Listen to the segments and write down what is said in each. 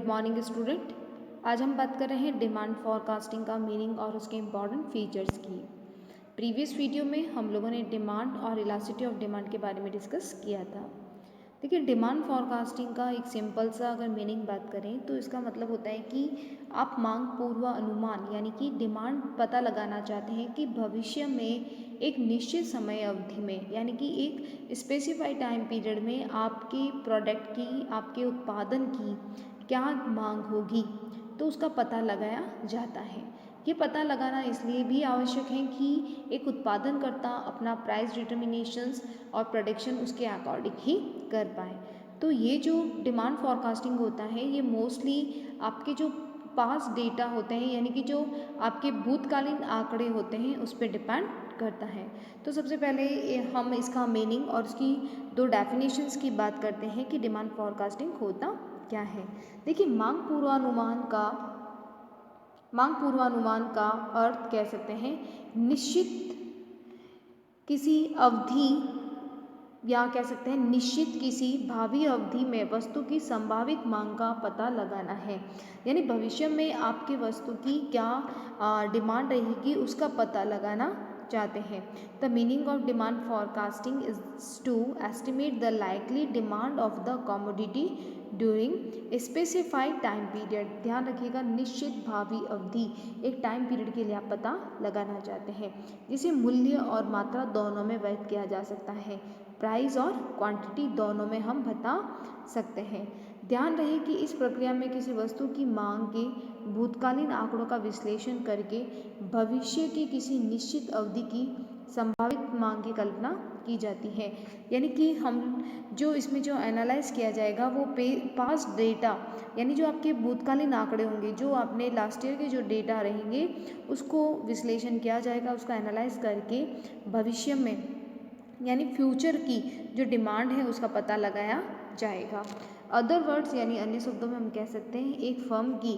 Good morning student. आज हम बात कर रहे हैं डिमांड फॉरकास्टिंग का मीनिंग और उसके इम्पॉर्टेंट फीचर्स की। प्रीवियस वीडियो में हम लोगों ने डिमांड और इलास्टिसिटी ऑफ डिमांड के बारे में डिस्कस किया था। देखिए, डिमांड फॉरकास्टिंग का एक सिंपल सा अगर मीनिंग बात करें तो इसका मतलब होता है कि आप मांग पूर्वानुमान यानी कि डिमांड पता लगाना चाहते हैं कि भविष्य में एक निश्चित समय अवधि में यानी कि एक स्पेसिफाइड टाइम पीरियड में आपके प्रोडक्ट की, आपके उत्पादन की क्या मांग होगी, तो उसका पता लगाया जाता है। ये पता लगाना इसलिए भी आवश्यक है कि एक उत्पादनकर्ता अपना प्राइस डिटर्मिनेशंस और प्रोडक्शन उसके अकॉर्डिंग ही कर पाए। तो ये जो डिमांड फॉरकास्टिंग होता है ये मोस्टली आपके जो पास डेटा होते हैं यानी कि जो आपके भूतकालीन आंकड़े होते हैं उस पर डिपेंड करता है। तो सबसे पहले हम इसका मीनिंग और उसकी दो डेफिनेशंस की बात करते हैं कि डिमांड फॉरकास्टिंग होता क्या है। देखिए, मांग पूर्वानुमान का अर्थ कह सकते हैं निश्चित किसी अवधि या कह सकते हैं निश्चित किसी भावी अवधि में वस्तु की संभावित मांग का पता लगाना है। यानी भविष्य में आपकी वस्तु की क्या डिमांड रहेगी उसका पता लगाना चाहते हैं। The meaning of demand forecasting is to estimate the likely demand of the commodity during specified time period. ध्यान रखिएगा, निश्चित भावी अवधि, एक टाइम पीरियड के लिए आप पता लगाना चाहते हैं जिसे मूल्य और मात्रा दोनों में व्यक्त किया जा सकता है। प्राइस और क्वांटिटी दोनों में हम बता सकते हैं। ध्यान रहे कि इस प्रक्रिया में किसी वस्तु की मांग के भूतकालीन आंकड़ों का विश्लेषण करके भविष्य की किसी निश्चित अवधि की संभावित मांग की कल्पना की जाती है। यानी कि हम जो इसमें जो एनालाइज किया जाएगा वो पास्ट डेटा यानी जो आपके भूतकालीन आंकड़े होंगे, जो आपने लास्ट ईयर के जो डेटा रहेंगे उसको विश्लेषण किया जाएगा, उसका एनालाइज करके भविष्य में यानी फ्यूचर की जो डिमांड है उसका पता लगाया जाएगा। अदर वर्ड्स यानी अन्य शब्दों में हम कह सकते हैं एक फर्म की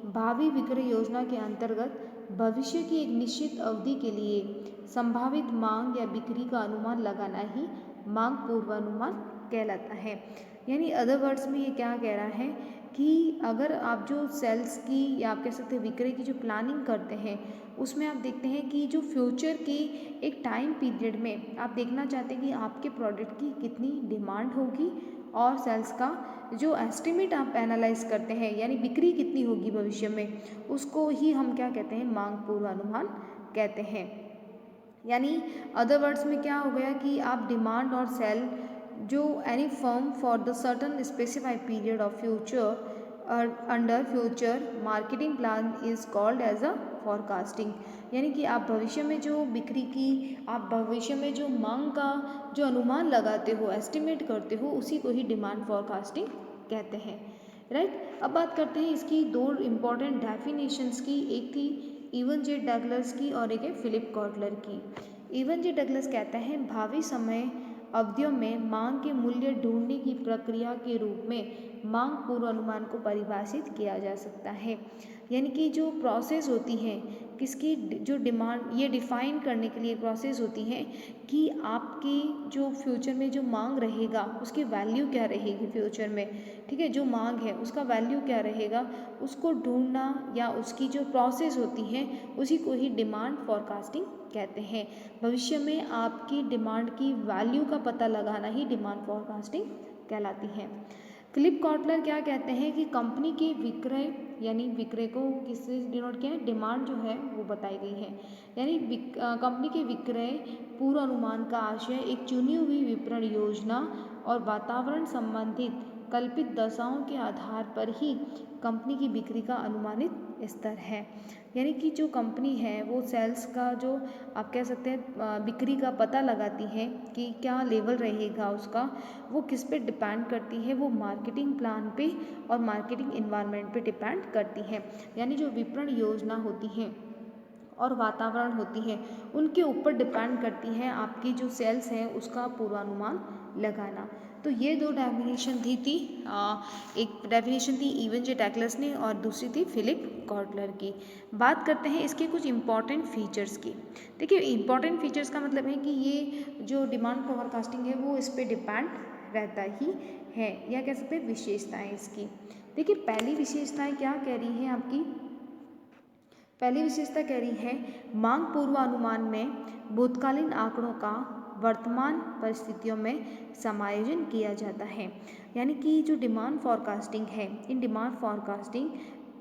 भावी विक्रय योजना के अंतर्गत भविष्य की एक निश्चित अवधि के लिए संभावित मांग या बिक्री का अनुमान लगाना ही मांग पूर्वानुमान कहलाता है। यानी अदर वर्ड्स में ये क्या कह रहा है कि अगर आप जो सेल्स की या आप कह सकते हैं विक्रय की जो प्लानिंग करते हैं उसमें आप देखते हैं कि जो फ्यूचर के एक टाइम पीरियड में आप देखना चाहते हैं कि आपके प्रोडक्ट की कितनी डिमांड होगी और सेल्स का जो एस्टिमेट आप एनालाइज करते हैं यानी बिक्री कितनी होगी भविष्य में, उसको ही हम क्या कहते हैं, मांग पूर्वानुमान कहते हैं। यानी अदर वर्ड्स में क्या हो गया कि आप डिमांड और सेल जो any firm for the certain specified period of future under future marketing plan is called as a forecasting. यानी कि आप भविष्य में जो बिक्री की, आप भविष्य में जो मांग का जो अनुमान लगाते हो, एस्टिमेट करते हो, उसी को ही डिमांड फॉरकास्टिंग कहते हैं। राइट, अब बात करते हैं इसकी दो इम्पॉर्टेंट डेफिनेशंस की। एक थी इवन जे डगलस की और एक है फिलिप कॉटलर की। इवन जे डगलस कहते हैं भावी समय अवधियों में मांग के मूल्य ढूंढने की प्रक्रिया के रूप में मांग पूर्वानुमान को परिभाषित किया जा सकता है। यानी कि जो प्रोसेस होती है किसकी जो डिमांड, ये डिफाइन करने के लिए प्रोसेस होती है कि आपकी जो फ्यूचर में जो मांग रहेगा उसकी वैल्यू क्या रहेगी फ्यूचर में, ठीक है, जो मांग है उसका वैल्यू क्या रहेगा, उसको ढूंढना या उसकी जो प्रोसेस होती है उसी को ही डिमांड फॉरकास्टिंग कहते हैं। भविष्य में आपकी डिमांड की वैल्यू का पता लगाना ही डिमांड फॉरकास्टिंग कहलाती है। फिलिप कॉटलर क्या कहते हैं कि कंपनी के विक्रय यानी विक्रय को किससे डिनोट किया है, डिमांड जो है वो बताई गई है। यानी कंपनी के विक्रय पूर्वानुमान का आशय एक चुनी हुई विपणन योजना और वातावरण संबंधित कल्पित दशाओं के आधार पर ही कंपनी की बिक्री का अनुमानित स्तर है। यानी कि जो कंपनी है वो सेल्स का जो आप कह सकते हैं बिक्री का पता लगाती है कि क्या लेवल रहेगा उसका, वो किस पे डिपेंड करती है, वो मार्केटिंग प्लान पे और मार्केटिंग इन्वायरमेंट पे डिपेंड करती है। यानी जो विपणन योजना होती है और वातावरण होती है उनके ऊपर डिपेंड करती है आपकी जो सेल्स है उसका पूर्वानुमान लगाना। तो ये दो डेफिनेशन थी एक डेफिनेशन थी इवन जे डगलस ने और दूसरी थी फिलिप कॉटलर की। बात करते हैं इसके कुछ इंपॉर्टेंट फीचर्स की। देखिए, इंपॉर्टेंट फीचर्स का मतलब है कि ये जो डिमांड फॉरकास्टिंग है वो इस पर डिपेंड रहता ही है, या कह सकते हैं विशेषताएँ इसकी। देखिए पहली विशेषताएं क्या कह रही हैं आपकी, पहली विशेषता कह रही है मांग पूर्वानुमान में भूतकालीन आंकड़ों का वर्तमान परिस्थितियों में समायोजन किया जाता है। यानी कि जो डिमांड फॉरकास्टिंग है, in demand forecasting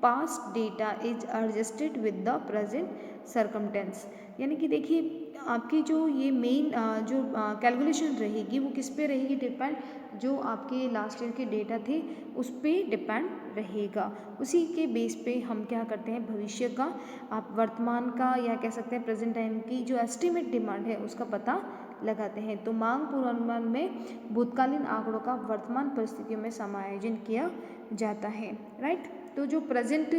past data is adjusted with the present circumstance. यानी कि देखिए आपकी जो ये मेन जो कैलकुलेशन रहेगी वो किस पे रहेगी डिपेंड, जो आपके लास्ट ईयर के डेटा थे उस पर डिपेंड रहेगा। उसी के बेस पे हम क्या करते हैं, भविष्य का आप वर्तमान का या कह सकते हैं प्रेजेंट टाइम की जो एस्टिमेट डिमांड है उसका पता लगाते हैं। तो मांग पूर्वानुमान में भूतकालीन आंकड़ों का वर्तमान परिस्थितियों में समायोजन किया जाता है, राइट। तो जो प्रेजेंट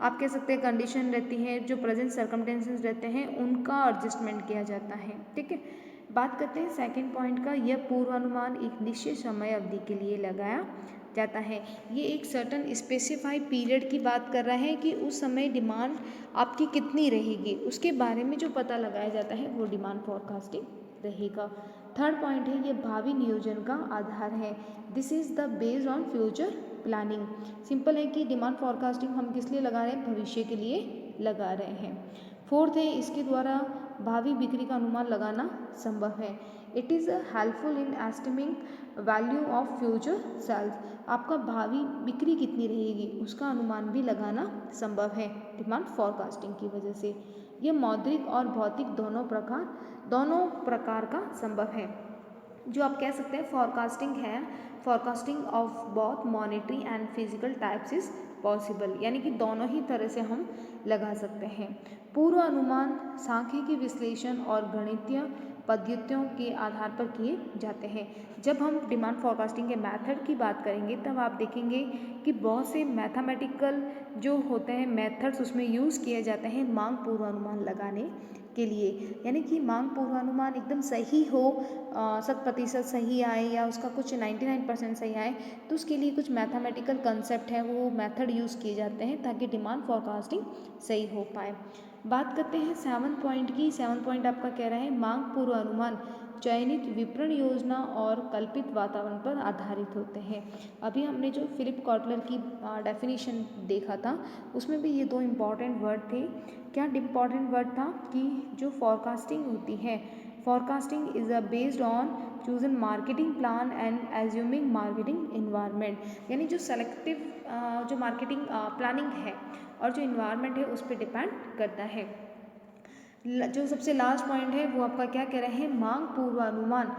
आप कह सकते हैं कंडीशन रहती है, जो प्रेजेंट सर्कमटेंसेस रहते हैं उनका एडजस्टमेंट किया जाता है, ठीक है। बात करते हैं सेकंड पॉइंट का, यह पूर्वानुमान एक निश्चित समय अवधि के लिए लगाया जाता है। ये एक सर्टन स्पेसिफाइड पीरियड की बात कर रहा है कि उस समय डिमांड आपकी कितनी रहेगी, उसके बारे में जो पता लगाया जाता है वो डिमांड फॉरकास्टिंग रहेगा। थर्ड पॉइंट है ये भावी नियोजन का आधार है। This is the based on future planning. Simple है कि डिमांड फॉरकास्टिंग हम किस लिए लगा रहे हैं, भविष्य के लिए लगा रहे हैं। फोर्थ है इसके द्वारा भावी बिक्री का अनुमान लगाना संभव है। It is helpful in estimating value of future sales. आपका भावी बिक्री कितनी रहेगी उसका अनुमान भी लगाना संभव है डिमांड फॉरकास्टिंग की वजह से। यह मौद्रिक और भौतिक दोनों प्रकार का संभव है। जो आप कह सकते हैं फॉरकास्टिंग है, forecasting of both monetary and physical types is possible. यानी कि दोनों ही तरह से हम लगा सकते हैं। पूर्व अनुमान सांख्यिकी विश्लेषण और गणितीय पद्धतियों के आधार पर किए जाते हैं। जब हम डिमांड फॉरकास्टिंग के मेथड की बात करेंगे तब आप देखेंगे कि बहुत से मैथमेटिकल जो होते हैं मेथड्स उसमें यूज़ किए जाते हैं मांग पूर्वानुमान लगाने के लिए। यानी कि मांग पूर्वानुमान एकदम सही हो, 100% सही आए या उसका कुछ 99% सही आए, तो उसके लिए कुछ मैथमेटिकल कंसेप्ट है वो मेथड यूज़ किए जाते हैं ताकि डिमांड फॉरकास्टिंग सही हो पाए। बात करते हैं 7 पॉइंट की। 7 पॉइंट आपका कह रहा है मांग पूर्वानुमान चयनित विपणन योजना और कल्पित वातावरण पर आधारित होते हैं। अभी हमने जो फिलिप कॉटलर की डेफिनेशन देखा था उसमें भी ये दो इम्पॉर्टेंट वर्ड थे। क्या इम्पॉर्टेंट वर्ड था कि जो फॉरकास्टिंग होती है, forecasting is based on chosen marketing plan and assuming marketing environment. यानी जो सेलेक्टिव जो मार्केटिंग प्लानिंग है और जो इन्वायरमेंट है उस पर डिपेंड करता है। जो सबसे लास्ट पॉइंट है वो आपका क्या कह रहे हैं, मांग पूर्वानुमान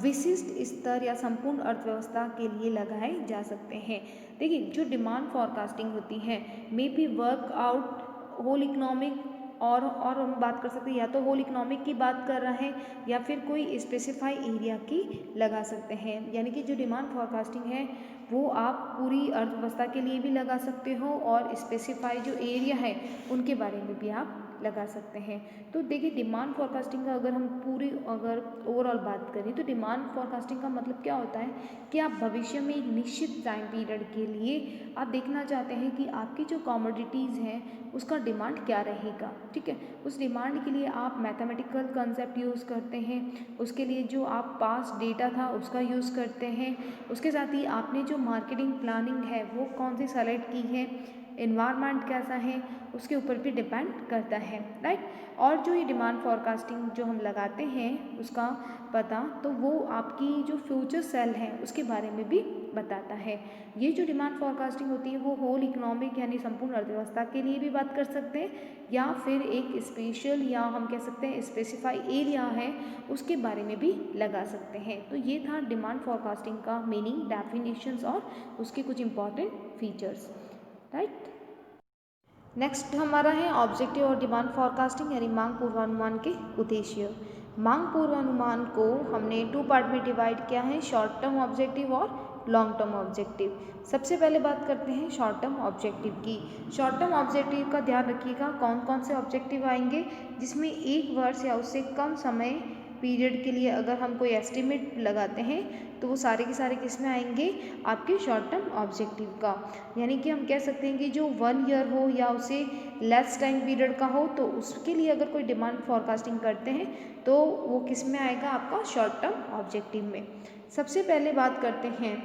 विशिष्ट स्तर या संपूर्ण अर्थव्यवस्था के लिए लगाए जा सकते हैं। देखिए जो डिमांड फॉरकास्टिंग होती है may be work out whole economic और हम बात कर सकते हैं या तो होल इकोनॉमिक की बात कर रहे हैं या फिर कोई स्पेसिफाई एरिया की लगा सकते हैं। यानी कि जो डिमांड फॉरकास्टिंग है वो आप पूरी अर्थव्यवस्था के लिए भी लगा सकते हो और स्पेसिफाई जो एरिया है उनके बारे में भी आप लगा सकते हैं। तो देखिए डिमांड फॉरकास्टिंग का अगर हम पूरी अगर ओवरऑल बात करें तो डिमांड फॉरकास्टिंग का मतलब क्या होता है कि आप भविष्य में एक निश्चित टाइम पीरियड के लिए आप देखना चाहते हैं कि आपकी जो कमोडिटीज़ हैं उसका डिमांड क्या रहेगा, ठीक है। उस डिमांड के लिए आप मैथमेटिकल कंसेप्ट यूज़ करते हैं, उसके लिए जो आप पास्ट डेटा था उसका यूज़ करते हैं, उसके साथ ही आपने जो मार्केटिंग प्लानिंग है वो कौन सी सेलेक्ट की है, इन्वायरमेंट कैसा है उसके ऊपर भी डिपेंड करता है, राइट। और जो ये डिमांड फॉरकास्टिंग जो हम लगाते हैं उसका पता तो वो आपकी जो फ्यूचर सेल है उसके बारे में भी बताता है। ये जो डिमांड फॉरकास्टिंग होती है वो होल इकोनॉमिक यानी संपूर्ण अर्थव्यवस्था के लिए भी बात कर सकते हैं या फिर एक स्पेशल या हम कह सकते हैं स्पेसिफाई एरिया है उसके बारे में भी लगा सकते हैं। तो ये था डिमांड फॉरकास्टिंग का मीनिंग, डेफिनेशंस और उसके कुछ इंपॉर्टेंट फीचर्स, राइट। नेक्स्ट हमारा है ऑब्जेक्टिव और डिमांड फॉरकास्टिंग यानी मांग पूर्वानुमान के उद्देश्य। मांग पूर्वानुमान को हमने 2 पार्ट में डिवाइड किया है, शॉर्ट टर्म ऑब्जेक्टिव और लॉन्ग टर्म ऑब्जेक्टिव। सबसे पहले बात करते हैं शॉर्ट टर्म ऑब्जेक्टिव की। शॉर्ट टर्म ऑब्जेक्टिव का ध्यान रखिएगा कौन कौन से ऑब्जेक्टिव आएंगे जिसमें 1 वर्ष या उससे कम समय पीरियड के लिए अगर हम कोई एस्टिमेट लगाते हैं तो वो सारे के सारे किस में आएंगे, आपके शॉर्ट टर्म ऑब्जेक्टिव का। यानी कि हम कह सकते हैं कि जो 1 ईयर हो या उसे लेस टाइम पीरियड का हो तो उसके लिए अगर कोई डिमांड फॉरकास्टिंग करते हैं तो वो किस में आएगा, आपका शॉर्ट टर्म ऑब्जेक्टिव में। सबसे पहले बात करते हैं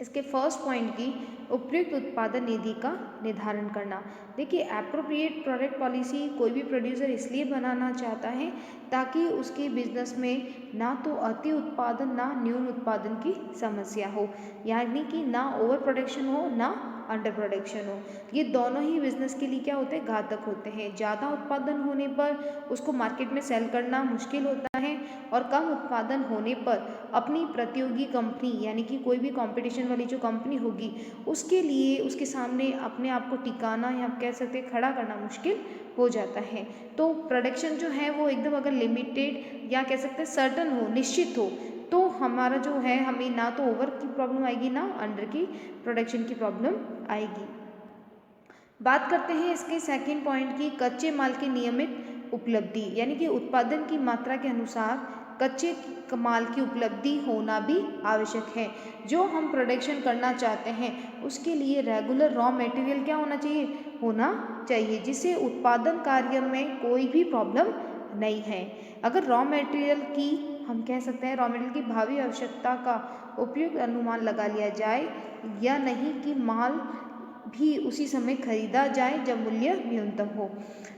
इसके फर्स्ट पॉइंट की उपयुक्त उत्पादन निधि का निर्धारण करना। देखिए, एप्रोप्रिएट प्रोडक्ट पॉलिसी कोई भी प्रोड्यूसर इसलिए बनाना चाहता है ताकि उसके बिजनेस में ना तो अति उत्पादन ना न्यून उत्पादन की समस्या हो, यानी कि ना ओवर प्रोडक्शन हो ना अंडर प्रोडक्शन हो। ये दोनों ही बिजनेस के लिए क्या होते हैं, घातक होते हैं। ज़्यादा उत्पादन होने पर उसको मार्केट में सेल करना मुश्किल होता है और कम उत्पादन होने पर अपनी प्रतियोगी कंपनी यानी कि कोई भी कंपटीशन वाली जो कंपनी होगी उसके लिए उसके सामने अपने आप को टिकाना या आप कह सकते हैं खड़ा करना मुश्किल हो जाता है। तो प्रोडक्शन जो है वो एकदम अगर लिमिटेड या कह सकते हैं सर्टन हो, निश्चित हो, तो हमारा जो है हमें ना तो ओवर की प्रॉब्लम आएगी ना अंडर की प्रोडक्शन की प्रॉब्लम आएगी। बात करते हैं इसके सेकंड पॉइंट की, कच्चे माल की नियमित उपलब्धि, यानी कि उत्पादन की मात्रा के अनुसार कच्चे माल की उपलब्धि होना भी आवश्यक है। जो हम प्रोडक्शन करना चाहते हैं उसके लिए रेगुलर रॉ मटेरियल क्या होना चाहिए जिससे उत्पादन कार्य में कोई भी प्रॉब्लम नहीं है। अगर रॉ मटेरियल की हम कह सकते हैं रॉ मटेरियल की भावी आवश्यकता का उपयुक्त अनुमान लगा लिया जाए या नहीं कि माल भी उसी समय खरीदा जाए जब मूल्य न्यूनतम हो।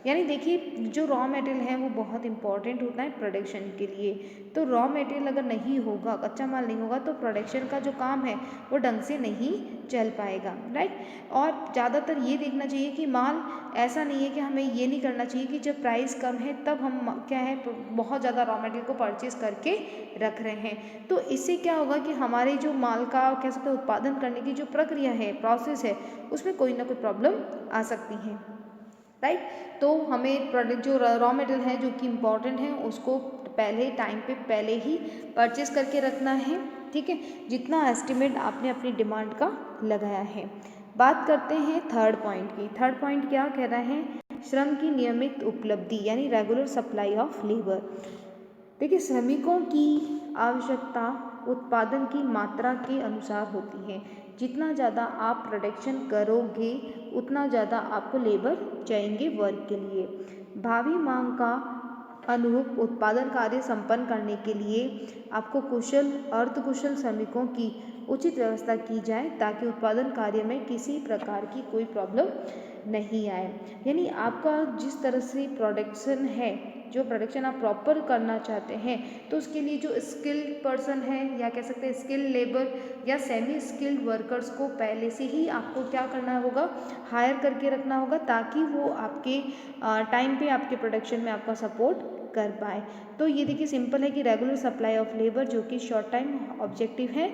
यानी देखिए, जो रॉ मटेरियल है वो बहुत इंपॉर्टेंट होता है प्रोडक्शन के लिए। तो रॉ मटेरियल अगर नहीं होगा, कच्चा माल नहीं होगा, तो प्रोडक्शन का जो काम है वो ढंग से नहीं चल पाएगा, राइट। और ज़्यादातर ये देखना चाहिए कि माल ऐसा नहीं है कि हमें ये नहीं करना चाहिए कि जब प्राइस कम है तब हम क्या है बहुत ज़्यादा रॉ मटेरियल को परचेज करके रख रहे हैं। तो इससे क्या होगा कि हमारे जो माल का कह सकते हैं उत्पादन करने की जो प्रक्रिया है, प्रोसेस है, उसमें कोई ना कोई प्रॉब्लम आ सकती है, राइट। तो हमें प्रोडक्ट जो रॉ मटेरियल है जो कि इम्पॉर्टेंट है उसको पहले टाइम पे पहले ही परचेस करके रखना है, ठीक है, जितना एस्टिमेट आपने अपनी डिमांड का लगाया है। बात करते हैं थर्ड पॉइंट की। थर्ड पॉइंट क्या कह रहा है, श्रम की नियमित उपलब्धि यानी रेगुलर सप्लाई ऑफ लेबर। देखिए, श्रमिकों की आवश्यकता उत्पादन की मात्रा के अनुसार होती है। जितना ज़्यादा आप प्रोडक्शन करोगे उतना ज़्यादा आपको लेबर चाहिए वर्क के लिए। भावी मांग का अनुरूप उत्पादन कार्य संपन्न करने के लिए आपको कुशल अर्धकुशल श्रमिकों की उचित व्यवस्था की जाए ताकि उत्पादन कार्य में किसी प्रकार की कोई प्रॉब्लम नहीं आए। यानी आपका जिस तरह से प्रोडक्शन है, जो प्रोडक्शन आप प्रॉपर करना चाहते हैं, तो उसके लिए जो स्किल्ड पर्सन है या कह सकते हैं स्किल्ड लेबर या सेमी स्किल्ड वर्कर्स को पहले से ही आपको क्या करना होगा, हायर करके रखना होगा ताकि वो आपके टाइम पे आपके प्रोडक्शन में आपका सपोर्ट कर पाए। तो ये देखिए सिंपल है कि रेगुलर सप्लाई ऑफ लेबर जो कि शॉर्ट टाइम ऑब्जेक्टिव है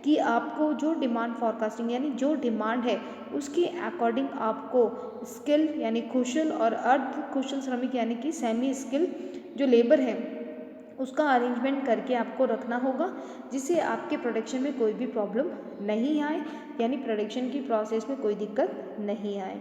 कि आपको जो डिमांड फॉरकास्टिंग यानी जो डिमांड है उसके अकॉर्डिंग आपको स्किल यानी कुशल और अर्ध कुशल श्रमिक यानी कि सेमी स्किल जो लेबर है उसका अरेंजमेंट करके आपको रखना होगा जिससे आपके प्रोडक्शन में कोई भी प्रॉब्लम नहीं आए, यानी प्रोडक्शन की प्रोसेस में कोई दिक्कत नहीं आए।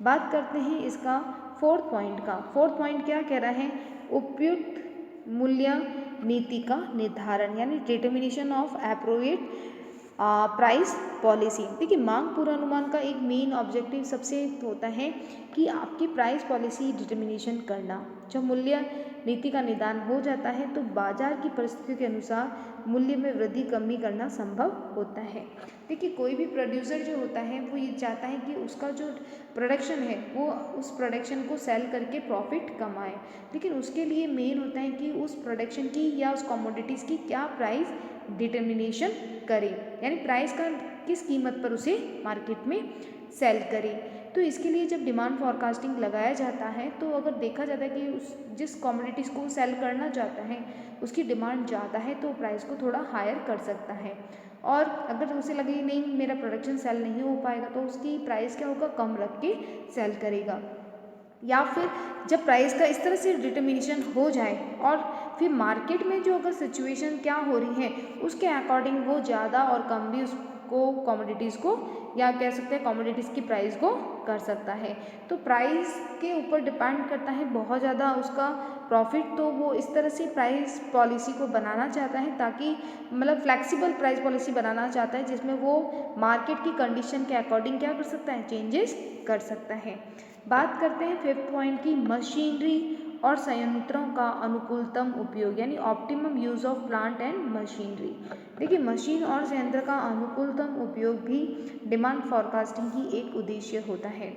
बात करते हैं इसका फोर्थ पॉइंट का। फोर्थ पॉइंट क्या कह रहा है, उपयुक्त मूल्य नीति का निर्धारण यानी determination of appropriate price policy. देखिए, मांग पूर्वानुमान का एक मेन ऑब्जेक्टिव सबसे होता है कि आपकी प्राइस पॉलिसी डिटर्मिनेशन करना। जब मूल्य नीति का निदान हो जाता है तो बाजार की परिस्थितियों के अनुसार मूल्य में वृद्धि कमी करना संभव होता है। देखिए, कोई भी प्रोड्यूसर जो होता है वो ये चाहता है कि उसका जो प्रोडक्शन है वो उस प्रोडक्शन को सेल करके प्रॉफिट कमाए, लेकिन उसके लिए मेन होता है कि उस प्रोडक्शन की या उस कमोडिटीज़ की क्या प्राइस डिटर्मिनेशन करे, यानी प्राइस का किस कीमत पर उसे मार्केट में सेल करे। तो इसके लिए जब डिमांड फॉरकास्टिंग लगाया जाता है तो अगर देखा जाता है कि उस जिस कमोडिटीज़ को सेल करना चाहता है उसकी डिमांड ज़्यादा है तो प्राइस को थोड़ा हायर कर सकता है, और अगर उसे लगे नहीं मेरा प्रोडक्शन सेल नहीं हो पाएगा तो उसकी प्राइस क्या होगा, कम रख के सेल करेगा। या फिर जब प्राइस का इस तरह से डिटर्मिनेशन हो जाए और फिर मार्केट में जो अगर सिचुएशन क्या हो रही है उसके अकॉर्डिंग वो ज़्यादा और कम भी उसको कमोडिटीज़ को या कह सकते हैं कमोडिटीज़ की प्राइस को कर सकता है। तो प्राइस के ऊपर डिपेंड करता है बहुत ज़्यादा उसका प्रॉफिट। तो वो इस तरह से प्राइस पॉलिसी को बनाना चाहता है ताकि मतलब फ्लेक्सिबल प्राइस पॉलिसी बनाना चाहता है जिसमें वो मार्केट की कंडीशन के अकॉर्डिंग क्या कर सकता है, चेंजेस कर सकता है। बात करते हैं फिफ्थ पॉइंट की, मशीनरी और संयंत्रों का अनुकूलतम उपयोग यानी optimum use of plant and machinery. देखिए मशीन और संयंत्र का अनुकूलतम उपयोग भी डिमांड फॉरकास्टिंग की एक उद्देश्य होता है।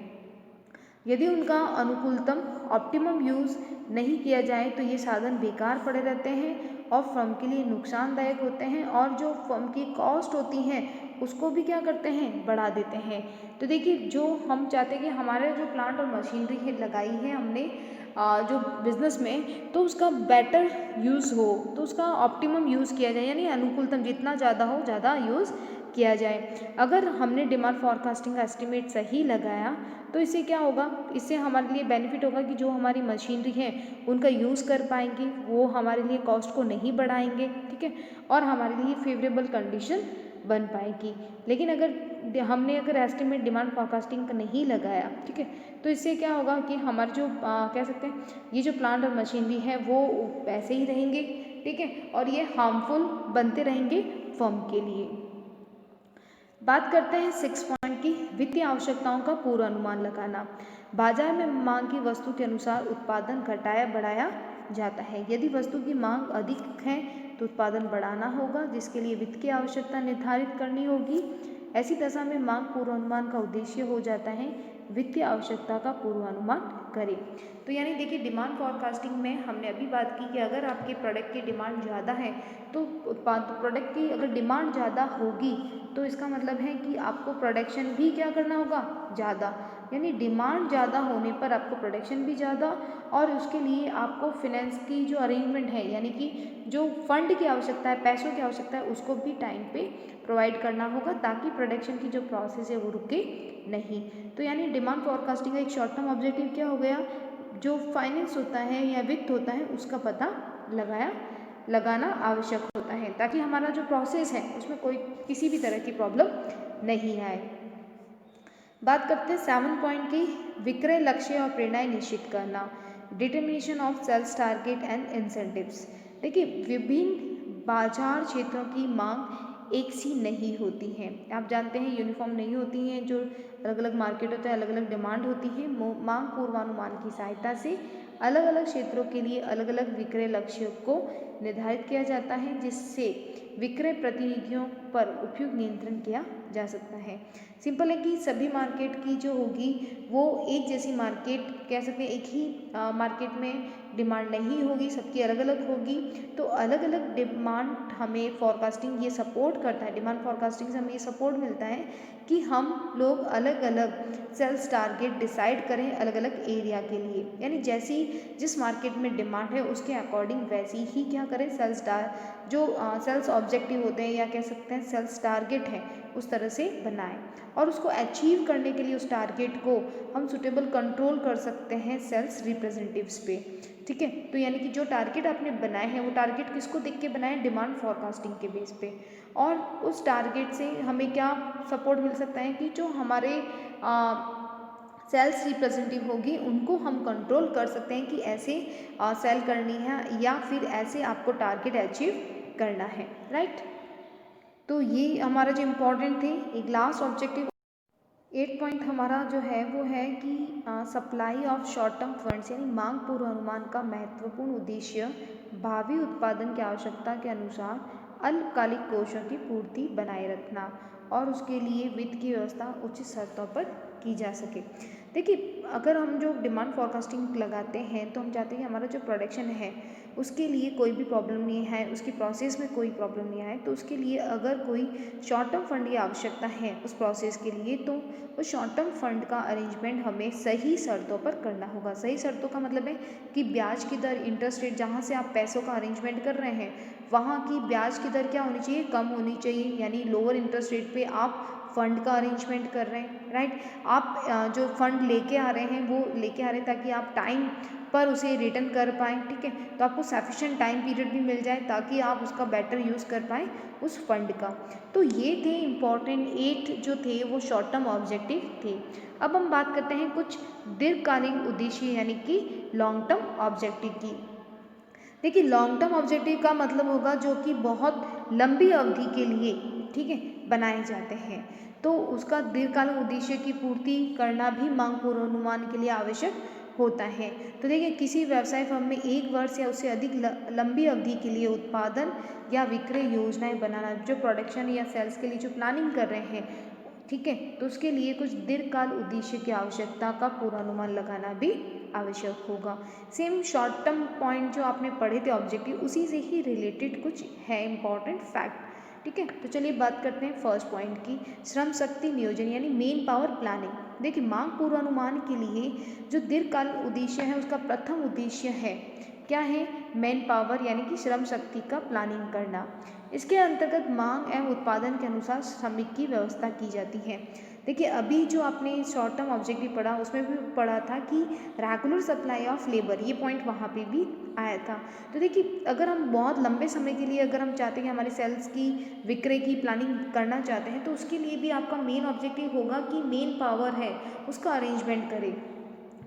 यदि उनका अनुकूलतम ऑप्टिमम यूज़ नहीं किया जाए तो ये साधन बेकार पड़े रहते हैं और फर्म के लिए नुकसानदायक होते हैं और जो फर्म की कॉस्ट होती हैं उसको भी क्या करते हैं, बढ़ा देते हैं। तो देखिए जो हम चाहते हैं कि हमारे जो प्लांट और मशीनरी है लगाई है हमने जो बिज़नेस में, तो उसका बेटर यूज़ हो, तो उसका ऑप्टिमम यूज़ किया जाए यानी अनुकूलतम जितना ज़्यादा हो ज़्यादा यूज़ किया जाए। अगर हमने डिमांड फॉरकास्टिंग का एस्टिमेट सही लगाया तो इससे क्या होगा, इससे हमारे लिए बेनिफिट होगा कि जो हमारी मशीनरी है उनका यूज़ कर पाएंगे, वो हमारे लिए कॉस्ट को नहीं बढ़ाएंगे, ठीक है, और हमारे लिए फेवरेबल कंडीशन बन पाएगी। लेकिन हमने अगर एस्टिमेट डिमांड फॉरकास्टिंग का नहीं लगाया, ठीक है, तो इससे क्या होगा कि हमारे जो कह सकते हैं ये जो प्लांट और मशीनरी है वो ऐसे ही रहेंगे, ठीक है, और ये हार्मफुल बनते रहेंगे फर्म के लिए। बात करते हैं 6 पॉइंट की, वित्तीय आवश्यकताओं का पूर्वानुमान लगाना। बाजार में मांग की वस्तु के अनुसार उत्पादन घटाया बढ़ाया जाता है। यदि वस्तु की मांग अधिक है तो उत्पादन बढ़ाना होगा, जिसके लिए वित्त की आवश्यकता निर्धारित करनी होगी। ऐसी दशा में मांग पूर्वानुमान का उद्देश्य हो जाता है वित्तीय आवश्यकता का पूर्वानुमान करें। तो यानी देखिए डिमांड फॉरकास्टिंग में हमने अभी बात की कि अगर आपके प्रोडक्ट की डिमांड ज़्यादा है तो प्रोडक्ट की अगर डिमांड ज़्यादा होगी तो इसका मतलब है कि आपको प्रोडक्शन भी क्या करना होगा, ज़्यादा, यानी डिमांड ज़्यादा होने पर आपको प्रोडक्शन भी ज़्यादा, और उसके लिए आपको फिनेंस की जो अरेंजमेंट है यानी कि जो फंड की आवश्यकता है, पैसों की आवश्यकता है, उसको भी टाइम पे प्रोवाइड करना होगा ताकि प्रोडक्शन की जो प्रोसेस है वो रुके नहीं। तो यानी डिमांड फॉरकास्टिंग का एक शॉर्ट टर्म ऑब्जेक्टिव क्या हो गया, जो फाइनेंस होता है या वित्त होता है उसका पता लगाना आवश्यक होता है ताकि हमारा जो प्रोसेस है उसमें कोई किसी भी तरह की प्रॉब्लम नहीं आए। बात करते हैं 7 पॉइंट की, विक्रय लक्ष्य और प्रेरणाएं निश्चित करना, determination of sales target and incentives. देखिए विभिन्न बाजार क्षेत्रों की मांग एक सी नहीं होती हैं, आप जानते हैं यूनिफॉर्म नहीं होती हैं, जो अलग अलग मार्केट होते हैं अलग अलग डिमांड होती है। मांग पूर्वानुमान की सहायता से अलग अलग क्षेत्रों के लिए अलग अलग विक्रय लक्ष्यों को निर्धारित किया जाता है, जिससे विक्रय प्रतिनिधियों पर उपयुक्त नियंत्रण किया जा सकता है। सिंपल है कि सभी मार्केट की जो होगी वो एक जैसी मार्केट कह सकते हैं, एक ही मार्केट में डिमांड नहीं होगी, सबकी अलग अलग होगी। तो अलग अलग डिमांड हमें फॉरकास्टिंग ये सपोर्ट करता है, डिमांड फॉरकास्टिंग से हमें ये सपोर्ट मिलता है कि हम लोग अलग अलग सेल्स टारगेट डिसाइड करें अलग अलग एरिया के लिए, यानी जैसी जिस मार्केट में डिमांड है उसके अकॉर्डिंग वैसी ही क्या करें सेल्स ऑब्जेक्टिव होते हैं या कह सकते हैं सेल्स टारगेट है उस तरह से बनाएं, और उसको अचीव करने के लिए उस टारगेट को हम सुटेबल कंट्रोल कर सकते हैं सेल्स रिप्रेजेंटेटिव्स पे, ठीक है। तो यानी कि जो टारगेट आपने बनाए हैं वो टारगेट किसको देख के बनाए, डिमांड फॉरकास्टिंग के बेस पे, और उस टारगेट से हमें क्या सपोर्ट मिल सकता है कि जो हमारे सेल्स रिप्रेजेंटेटिव होगी उनको हम कंट्रोल कर सकते हैं कि ऐसे सेल करनी है या फिर ऐसे आपको टारगेट अचीव करना है, राइट। तो ये हमारा जो इम्पोर्टेंट थे एक लास्ट ऑब्जेक्टिव 8 पॉइंट हमारा जो है वो है कि supply of short term funds यानी मांग पूर्वानुमान का महत्वपूर्ण उद्देश्य भावी उत्पादन की आवश्यकता के अनुसार अल्पकालिक कोषों की पूर्ति बनाए रखना और उसके लिए वित्त की व्यवस्था उचित शर्तों पर की जा सके। देखिए अगर हम जो डिमांड फॉरकास्टिंग लगाते हैं तो हम चाहते हैं कि हमारा जो प्रोडक्शन है उसके लिए कोई भी प्रॉब्लम नहीं है, उसकी प्रोसेस में कोई प्रॉब्लम नहीं आए, तो उसके लिए अगर कोई शॉर्ट टर्म फंड की आवश्यकता है उस प्रोसेस के लिए तो उस शॉर्ट टर्म फंड का अरेंजमेंट हमें सही शर्तों पर करना होगा। सही शर्तों का मतलब है कि ब्याज की दर, इंटरेस्ट रेट, जहाँ से आप पैसों का अरेंजमेंट कर रहे हैं वहाँ की ब्याज की दर क्या होनी चाहिए, कम होनी चाहिए, यानी लोअर इंटरेस्ट रेट पे आप फंड का अरेंजमेंट कर रहे हैं, राइट। आप जो फंड लेके आ रहे हैं वो लेके आ रहे हैं ताकि आप टाइम पर उसे रिटर्न कर पाएँ, ठीक है, तो आपको सफिशिएंट टाइम पीरियड भी मिल जाए ताकि आप उसका बेटर यूज़ कर पाएँ उस फंड का। तो ये थे इम्पॉर्टेंट 8 जो थे वो शॉर्ट टर्म ऑब्जेक्टिव थे। अब हम बात करते हैं कुछ दीर्घकालीन उद्देश्य यानी कि लॉन्ग टर्म ऑब्जेक्टिव की। देखिए लॉन्ग टर्म ऑब्जेक्टिव का मतलब होगा जो कि बहुत लंबी अवधि के लिए, ठीक है, बनाए जाते हैं। तो उसका दीर्घकालीन उद्देश्य की पूर्ति करना भी मांग पूर्वानुमान के लिए आवश्यक होता है। तो देखिए किसी व्यवसाय फर्म में 1 वर्ष या उससे अधिक लंबी अवधि के लिए उत्पादन या विक्रय योजनाएं बनाना, जो प्रोडक्शन या सेल्स के लिए जो प्लानिंग कर रहे हैं, ठीक है, तो उसके लिए कुछ दीर्घकाल उद्देश्य की आवश्यकता का पूर्वानुमान लगाना भी आवश्यक होगा। सेम शॉर्ट टर्म पॉइंट जो आपने पढ़े थे ऑब्जेक्टिव, उसी से ही रिलेटेड कुछ है इंपॉर्टेंट फैक्ट, ठीक है। तो चलिए बात करते हैं फर्स्ट पॉइंट की, श्रम शक्ति नियोजन यानी मेन पावर प्लानिंग। देखिए मांग पूर्वानुमान के लिए जो दीर्घकाल उद्देश्य है उसका प्रथम उद्देश्य है क्या है, मैन पावर यानी कि श्रम शक्ति का प्लानिंग करना। इसके अंतर्गत मांग एवं उत्पादन के अनुसार श्रमिक की व्यवस्था की जाती है। देखिए अभी जो आपने शॉर्ट टर्म ऑब्जेक्टिव पढ़ा उसमें भी पढ़ा था कि रेगुलर सप्लाई ऑफ लेबर, ये पॉइंट वहाँ पे भी आया था। तो देखिए अगर हम बहुत लंबे समय के लिए अगर हम चाहते हैं हमारे सेल्स की विक्रय की प्लानिंग करना चाहते हैं, तो उसके लिए भी आपका मेन ऑब्जेक्टिव होगा कि मेन पावर है उसका अरेंजमेंट करें।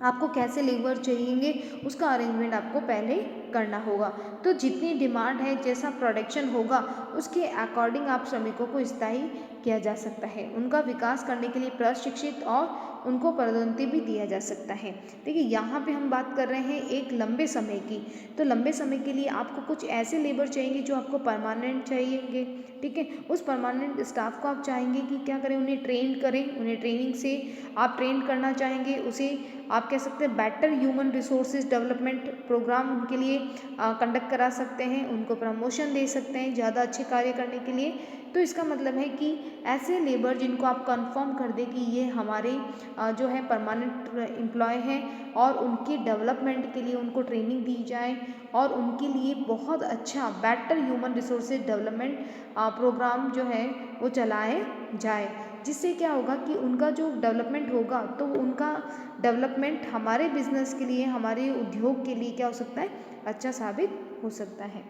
आपको कैसे लेबर चाहिएंगे उसका अरेंजमेंट आपको पहले करना होगा। तो जितनी डिमांड है, जैसा प्रोडक्शन होगा, उसके अकॉर्डिंग आप श्रमिकों को स्थायी किया जा सकता है। उनका विकास करने के लिए प्रशिक्षित और उनको पदोन्नति भी दिया जा सकता है। देखिए यहाँ पे हम बात कर रहे हैं एक लंबे समय की, तो लंबे समय के लिए आपको कुछ ऐसे लेबर चाहिए जो आपको परमानेंट चाहिएंगे, ठीक है। उस परमानेंट स्टाफ को आप चाहेंगे कि क्या करें, उन्हें ट्रेन करें, उन्हें ट्रेनिंग से आप ट्रेन करना चाहेंगे, उसे आप कह सकते हैं better human resources development program उनके लिए कंडक्ट करा सकते हैं, उनको प्रमोशन दे सकते हैं ज़्यादा अच्छे कार्य करने के लिए। तो इसका मतलब है कि ऐसे लेबर जिनको आप कंफर्म कर दें कि ये हमारे जो है परमानेंट एम्प्लॉय हैं, और उनकी डेवलपमेंट के लिए उनको ट्रेनिंग दी जाए और उनके लिए बहुत अच्छा better human resources development program जो है वो चलाए जाए, जिससे क्या होगा कि उनका जो डेवलपमेंट होगा तो उनका डेवलपमेंट हमारे बिजनेस के लिए, हमारे उद्योग के लिए क्या हो सकता है, अच्छा साबित हो सकता है।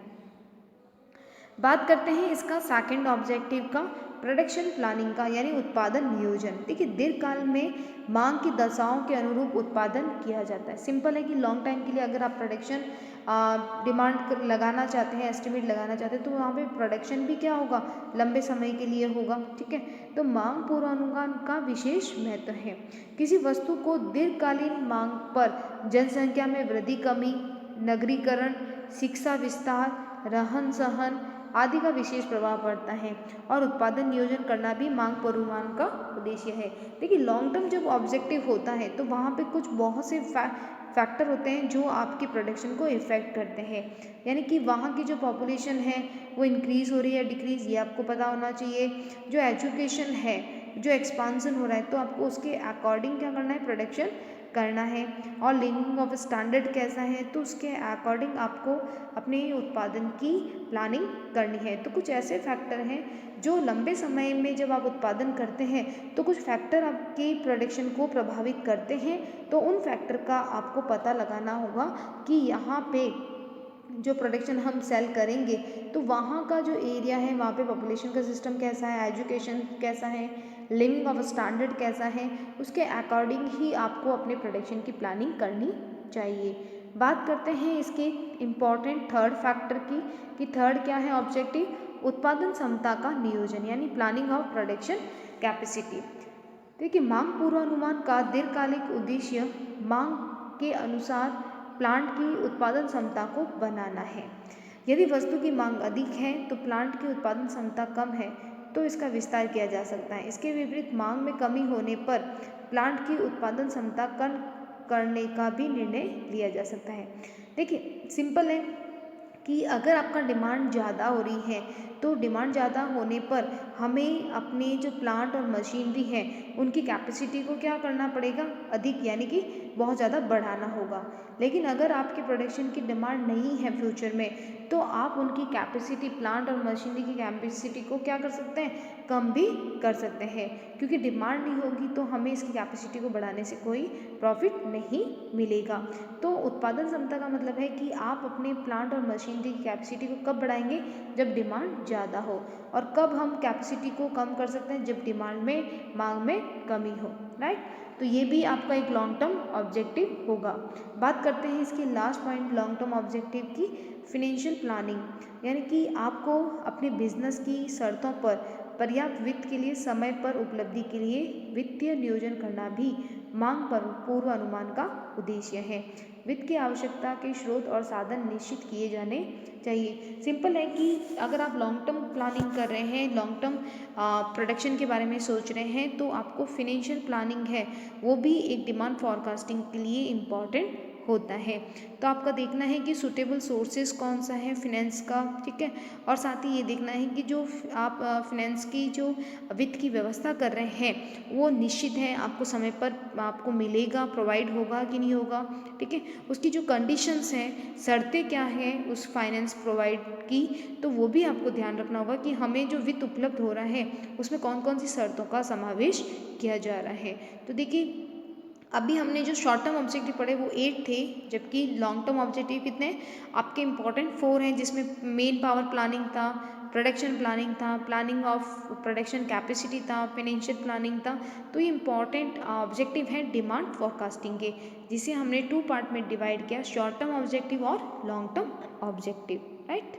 बात करते हैं इसका सेकंड ऑब्जेक्टिव का, प्रोडक्शन प्लानिंग का यानी उत्पादन नियोजन। देखिए दीर्घकाल में मांग की दशाओं के अनुरूप उत्पादन किया जाता है। सिंपल है कि लॉन्ग टाइम के लिए अगर आप प्रोडक्शन डिमांड लगाना चाहते हैं, एस्टिमेट लगाना चाहते हैं, तो वहाँ पे प्रोडक्शन भी क्या होगा, लंबे समय के लिए होगा, ठीक है। तो मांग पूर्वानुमान का विशेष महत्व है। किसी वस्तु को दीर्घकालीन मांग पर जनसंख्या में वृद्धि, कमी, नगरीकरण, शिक्षा विस्तार, रहन सहन आदि का विशेष प्रभाव पड़ता है, और उत्पादन नियोजन करना भी मांग पूर्वानुमान का उद्देश्य है। देखिए लॉन्ग टर्म जब ऑब्जेक्टिव होता है तो वहाँ पे कुछ बहुत से फैक्टर होते हैं जो आपकी प्रोडक्शन को इफेक्ट करते हैं, यानी कि वहाँ की जो पॉपुलेशन है वो इंक्रीज़ हो रही है, डिक्रीज़, ये आपको पता होना चाहिए। जो एजुकेशन है, जो एक्सपांसन हो रहा है, तो आपको उसके अकॉर्डिंग क्या करना है, प्रोडक्शन करना है। और लिविंग ऑफ स्टैंडर्ड कैसा है, तो उसके अकॉर्डिंग आपको अपने उत्पादन की प्लानिंग करनी है। तो कुछ ऐसे फैक्टर हैं जो लंबे समय में जब आप उत्पादन करते हैं तो कुछ फैक्टर आपके प्रोडक्शन को प्रभावित करते हैं, तो उन फैक्टर का आपको पता लगाना होगा कि यहाँ पे जो प्रोडक्शन हम सेल करेंगे तो वहाँ का जो एरिया है, वहाँ पे पॉपुलेशन का सिस्टम कैसा है, एजुकेशन कैसा है, लिविंग ऑफ स्टैंडर्ड कैसा है, उसके अकॉर्डिंग ही आपको अपने प्रोडक्शन की प्लानिंग करनी चाहिए। बात करते हैं इसके इम्पॉर्टेंट थर्ड फैक्टर की, कि थर्ड क्या है ऑब्जेक्टिव, उत्पादन क्षमता का नियोजन यानी प्लानिंग ऑफ प्रोडक्शन कैपेसिटी। देखिए मांग पूर्वानुमान का दीर्घकालिक उद्देश्य मांग के अनुसार प्लांट की उत्पादन क्षमता को बनाना है। यदि वस्तु की मांग अधिक है तो प्लांट की उत्पादन क्षमता कम है तो इसका विस्तार किया जा सकता है। इसके विपरीत मांग में कमी होने पर प्लांट की उत्पादन क्षमता कम करने का भी निर्णय लिया जा सकता है। देखिए सिंपल है कि अगर आपका डिमांड ज़्यादा हो रही है तो डिमांड ज़्यादा होने पर हमें अपने जो प्लांट और मशीनरी है उनकी कैपेसिटी को क्या करना पड़ेगा, अधिक यानी कि बहुत ज़्यादा बढ़ाना होगा। लेकिन अगर आपके प्रोडक्शन की डिमांड नहीं है फ्यूचर में, तो आप उनकी कैपेसिटी, प्लांट और मशीनरी की कैपेसिटी को क्या कर सकते हैं, कम भी कर सकते हैं, क्योंकि डिमांड नहीं होगी तो हमें इसकी कैपेसिटी को बढ़ाने से कोई प्रॉफिट नहीं मिलेगा। तो उत्पादन क्षमता का मतलब है कि आप अपने प्लांट और मशीनरी की कैपेसिटी को कब बढ़ाएंगे, जब डिमांड ज़्यादा हो। और कब हम कैपेसिटी को कम कर सकते हैं, जब डिमांड में, मांग में कमी हो, राइट। तो ये भी आपका एक लॉन्ग टर्म ऑब्जेक्टिव होगा। बात करते हैं इसकी last point long term objective की, फिनेंशियल प्लानिंग यानी कि आपको अपने बिजनेस की शर्तों पर पर्याप्त वित्त के लिए समय पर उपलब्धि के लिए वित्तीय नियोजन करना भी मांग पर पूर्व अनुमान का उद्देश्य है। वित्त की आवश्यकता के स्रोत और साधन निश्चित किए जाने चाहिए। सिंपल है कि अगर आप लॉन्ग टर्म प्लानिंग कर रहे हैं, लॉन्ग टर्म प्रोडक्शन के बारे में सोच रहे हैं, तो आपको फिनेंशियल प्लानिंग है वो भी एक डिमांड फॉरकास्टिंग के लिए इम्पॉर्टेंट होता है। तो आपका देखना है कि सुटेबल सोर्सेज कौन सा है फिनेंस का, ठीक है, और साथ ही ये देखना है कि जो आप फिनेंस की जो वित्त की व्यवस्था कर रहे हैं वो निश्चित है, आपको समय पर आपको मिलेगा, प्रोवाइड होगा कि नहीं होगा, ठीक है। उसकी जो कंडीशंस हैं, शर्तें क्या हैं उस फाइनेंस प्रोवाइड की, तो वो भी आपको ध्यान रखना होगा कि हमें जो वित्त उपलब्ध हो रहा है उसमें कौन कौन सी शर्तों का समावेश किया जा रहा है। तो देखिए अभी हमने जो शॉर्ट टर्म ऑब्जेक्टिव पढ़े वो 8 थे, जबकि लॉन्ग टर्म ऑब्जेक्टिव कितने आपके इंपॉर्टेंट 4 हैं, जिसमें मेन पावर प्लानिंग था, प्रोडक्शन प्लानिंग था, प्लानिंग ऑफ प्रोडक्शन कैपेसिटी था, फाइनेंशियल प्लानिंग था। तो ये इंपॉर्टेंट ऑब्जेक्टिव हैं डिमांड फोरकास्टिंग के, जिसे हमने 2 पार्ट में डिवाइड किया, शॉर्ट टर्म ऑब्जेक्टिव और लॉन्ग टर्म ऑब्जेक्टिव, राइट।